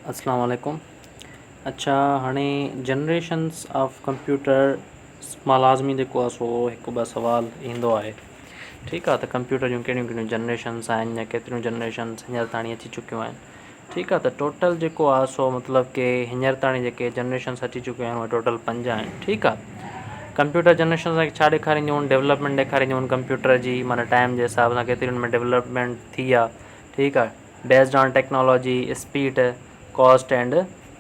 अस्सलाम वालेकुम। अच्छा हाणे जनरेशन्स ऑफ कंप्यूटर मां लाज़मी जेको आहे सो हिकु ॿ सुवाल ईंदो आहे। ठीकु आहे, त कंप्यूटर जूं कहिड़ियूं कहिड़ियूं जनरेशन्स आहिनि या केतिरियूं जनरेशन्स हींअर ताणी अची चुकियूं आहिनि। ठीकु आहे, त टोटल जेको आहे सो मतिलबु की हींअर ताणी जेके जनरेशन्स अची चुकियूं आहिनि उहे टोटल 5 आहिनि। ठीकु आहे, कंप्यूटर जनरेशन असांखे छा ॾेखारींदियूं आहिनि, डेवलपमेंट ॾेखारींदियूं आहिनि कंप्यूटर जी, माना टाइम जे हिसाब सां केतिरियुनि में डेवलपमेंट थी आहे। ठीकु आहे, based on technology, speed, cost and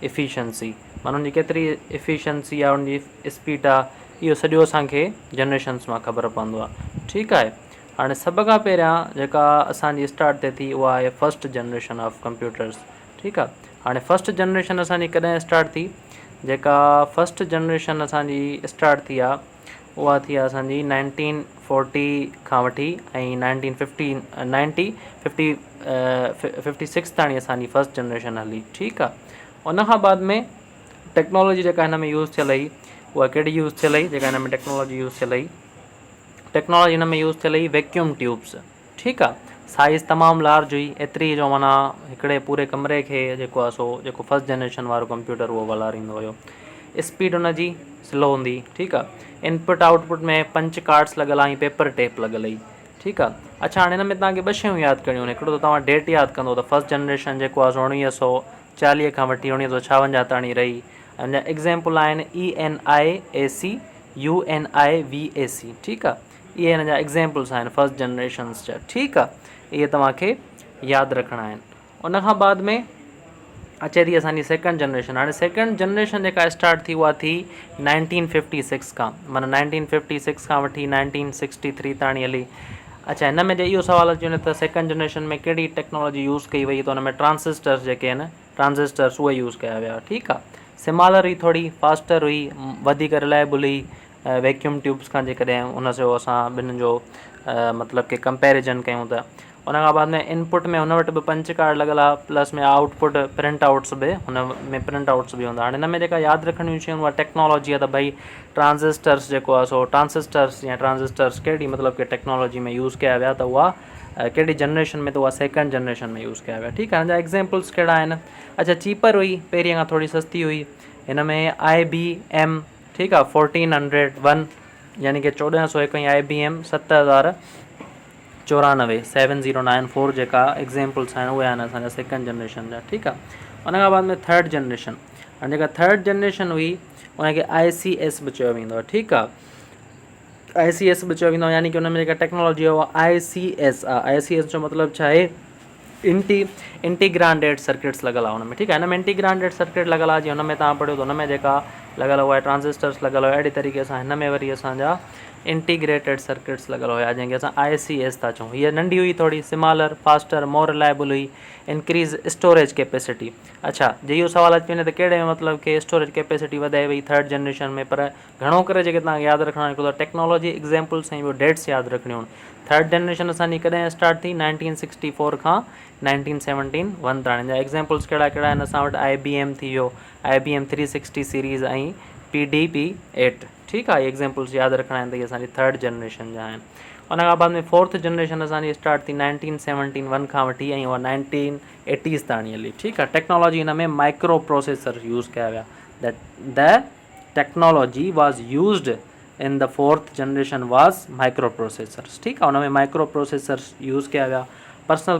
efficiency, माना उनजी केतिरी एफिशिएंसी आहे, उनजी स्पीड आहे, इहो सॼो असांखे जनरेशन्स मां ख़बर पवंदो आहे। ठीकु आहे, हाणे सभ खां पहिरियां जेका असांजी स्टार्ट थिए थी उहा आहे फस्ट जनरेशन ऑफ कंप्यूटर्स। ठीकु आहे, हाणे फस्ट जनरेशन असांजी कॾहिं स्टार्ट थी, जेका फस्ट जनरेशन असांजी स्टार्ट थी आहे उहा थी आहे असांजी 1940 खां वठी ऐं 1956 ताणी असांजी फस्ट जनरेशन हली। ठीकु आहे, उन खां बाद में टेक्नोलॉजी जेका हिन में यूज़ थियल हुई उहा कहिड़ी यूज़ थियल हुई, जेका हिन में टेक्नोलॉजी यूज़ थियल हुई, टेक्नोलॉजी हिन में यूज़ थियल हुई वैक्यूम ट्यूब्स। ठीकु आहे, साइज़ तमामु लार्ज हुई, एतिरी जो माना हिकिड़े पूरे कमरे खे जेको आहे सो जेको फस्ट जनरेशन वारो कंप्यूटर उहो वलारींदो हुयो। स्पीड हुनजी स्लो हूंदी। ठीकु आहे, इनपुट आउटपुट में पंच कार्ड्स लॻल आहे ऐं पेपर टेप लॻल हुई। ठीकु आहे, अच्छा हाणे हिन में तव्हांखे ॿ शयूं यादि करणियूं आहिनि। हिकिड़ो त तव्हां डेट यादि कंदो त फस्ट जनरेशन जेको आहे सो 1940 खां वठी 1956 ताणी रही। ऐं हुनजा एग्ज़ाम्पल आहिनि ENIAC, UNIVAC। ठीकु आहे, इहे हिन जा एग्ज़ाम्पल्स आहिनि फस्ट जनरेशन्स जा। ठीकु आहे, इहे तव्हांखे यादि रखणा आहिनि। उन खां बाद में अचे थी असांजी सेकंड जनरेशन। हाणे सेकंड जनरेशन जेका स्टार्ट थी उहा थी 1956 खां, माना 1956 खां वठी 1963 ताणी हली। अच्छा, हिन में जे इहो सुवाल अची वञे त सेकंड जनरेशन में कहिड़ी टेक्नोलॉजी यूज़ कई वई, त हुन में ट्रांसिस्टर्स जेके आहिनि, ट्रांसिस्टर्स उहे यूज़ कया विया। ठीकु आहे, स्मॉलर हुई, थोरी फास्टर हुई, वधीक रिलायबल हुई वैक्यूम ट्यूब्स खां। जेकॾहिं उन जो असां ॿिन्हिनि जो मतिलबु की कंपेरिजन कयूं त उन खां बाद में इनपुट में हुन वटि बि पंच कार्ड लॻल आहे, प्लस में आउटपुट प्रिंट आउट्स बि हुन में प्रिंट आउट्स बि हूंदा। हाणे हिन में जेका यादि रखणियूं शयूं उहा टेक्नोलॉजी आहे, त भई ट्रांसिस्टर्स जेको आहे सो ट्रांसिस्टर्स या ट्रांसिस्टर्स कहिड़ी मतिलबु की टेक्नोलॉजी में यूज़ कया विया, त उहा कहिड़ी जनरेशन में, त उहा सेकंड जनरेशन में यूज़ कया विया। ठीकु आहे, हिन जा एग्ज़ाम्पल्स कहिड़ा आहिनि। अच्छा, चीपर हुई, पहिरीं खां थोरी सस्ती हुई। हिन में IBM, ठीकु आहे, 1401 यानी कि 1401 ऐं IBM 7094 7094 जेका एग्ज़ाम्पल्स आहिनि उहे आहिनि असांजा सेकंड जनरेशन जा। ठीकु आहे, उन खां बाद में थर्ड जनरेशन। हाणे जेका थर्ड जनरेशन हुई उनखे ICS बि चयो वेंदो आहे। ठीकु आहे, ICS बि चयो वेंदो आहे, यानी कि उन में जेका टेक्नोलॉजी आहे उहा ICS आहे। ICS जो मतिलबु छा आहे, इंटीग्रांडेड सर्किट्स लॻल आहे हुन में। ठीकु आहे, हिन में इंटीग्रांडेड सर्किट लॻल आहे, जीअं हुन में तव्हां पढ़ियो त हुन में जेका लॻल हुआ ट्रांसिस्टर्स लॻल हुआ, अहिड़े तरीक़े सां हिन में वरी असांजा इंटीग्रेटेड सर्किट्स लॻल हुया, जंहिंखे असां ICS था चऊं। हीअ नंढी हुई, थोरी स्मॉलर, फास्टर, मोर रिलायबल हुई, इंक्रीज़ स्टोरेज कैपेसिटी। अच्छा, जे इहो सुवाल अची वञे त कहिड़े में मतिलबु की स्टोरेज कैपेसिटी वधाए वई थर्ड जनरेशन में, पर घणो करे जेके तव्हांखे यादि रखणो आहे हिकु त टेक्नोलॉजी एग्ज़ाम्पल्स ऐं ॿियो डेट्स यादि रखणियूं आहिनि। थर्ड जनरेशन असांजी कॾहिं स्टार्ट थी, 1964 खां 1971 ताणी। जा एग्ज़ाम्पल्स कहिड़ा कहिड़ा आहिनि असां वटि, IBM थी वियो, IBM 360 सीरीज़ ऐं PDP-8। ठीकु आहे, एग्ज़ाम्पल्स यादि रखणा आहिनि, त इहे असांजी थर्ड जनरेशन जा आहिनि। उन खां बाद में फोर्थ जनरेशन असांजी स्टार्ट थी 1971 खां वठी ऐं उहा 1980s ताणी हली। ठीकु आहे, टेक्नोलॉजी हिन में माइक्रो प्रोसेसर यूज़ कया विया। The technology was used in the fourth generation was micro processors. ठीकु आहे, हुन में माइक्रो प्रोसेसर्स यूज़ कया विया। पर्सनल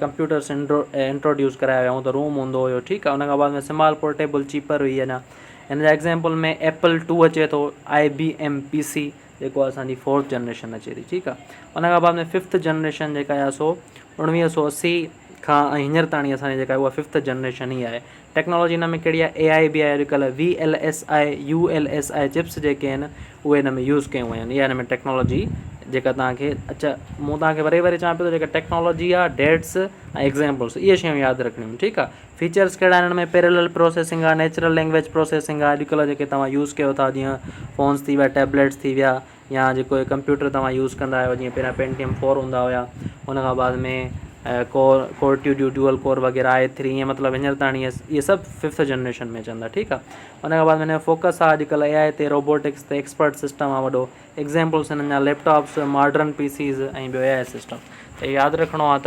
कंप्यूटर्स इंट्रोड्यूस कराया विया, त रूम हूंदो हुयो। ठीकु आहे, उन खां बाद में स्मॉल पोर्टेबल चीपर हुई। अञा हिन जा एग्ज़ाम्पल में Apple II अचे थो, IBM PC जेको असांजी फोर्थ जनरेशन अचे थी। ठीकु आहे, उन खां बाद में फिफ्थ जनरेशन जेका आहे सो 1980 खां ऐं हींअर ताणी असांजी जेका आहे उहा फिफ्थ जनरेशन ई आहे। टेक्नोलॉजी हिन में कहिड़ी आहे, AI बि आहे अॼुकल्ह, VLSI ULSI चिप्स जेके आहिनि उहे हिन में यूज़ कयूं वयूं आहिनि। इहा हिन में टेक्नोलॉजी जेका तव्हांखे, अच्छा मूं तव्हांखे वरी वरी चवां पियो त जेका टेक्नोलॉजी आहे, डेट्स ऐं एग्ज़ाम्पल्स, इहे शयूं यादि रखणियूं। ठीकु आहे, फीचर्स कहिड़ा आहिनि हिन में, पैरेलल प्रोसेसिंग आहे, नेचुरल लैंग्वेज प्रोसेसिंग आहे, अॼुकल्ह जेके तव्हां यूज़ कयो था, जीअं फ़ोन्स थी विया, टैबलेट्स थी विया, या जेको कंप्यूटर तव्हां यूज़ कंदा आहियो, जीअं पहिरियां Pentium 4 हूंदा हुया, हुन खां बाद में कोर ड्यूअल कोर वग़ैरह i3, ईअं मतिलबु हींअर ताणी इहे सभु फिफ्थ जनरेशन में अचनि था। ठीकु आहे, हुन खां बाद में हिन जो फोकस आहे अॼुकल्ह AI ते, रोबोटिक्स ते, एक्सपर्ट सिस्टम आहे वॾो। एग्ज़ाम्पल्स हिननि जा लैपटॉप्स, मॉडर्न PCs ऐं ॿियो AI सिस्टम। त यादि रखिणो आहे त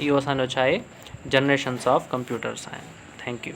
इहो असांजो छा आहे, जनरेशन्स ऑफ कंप्यूटर्स आहिनि। Thank U.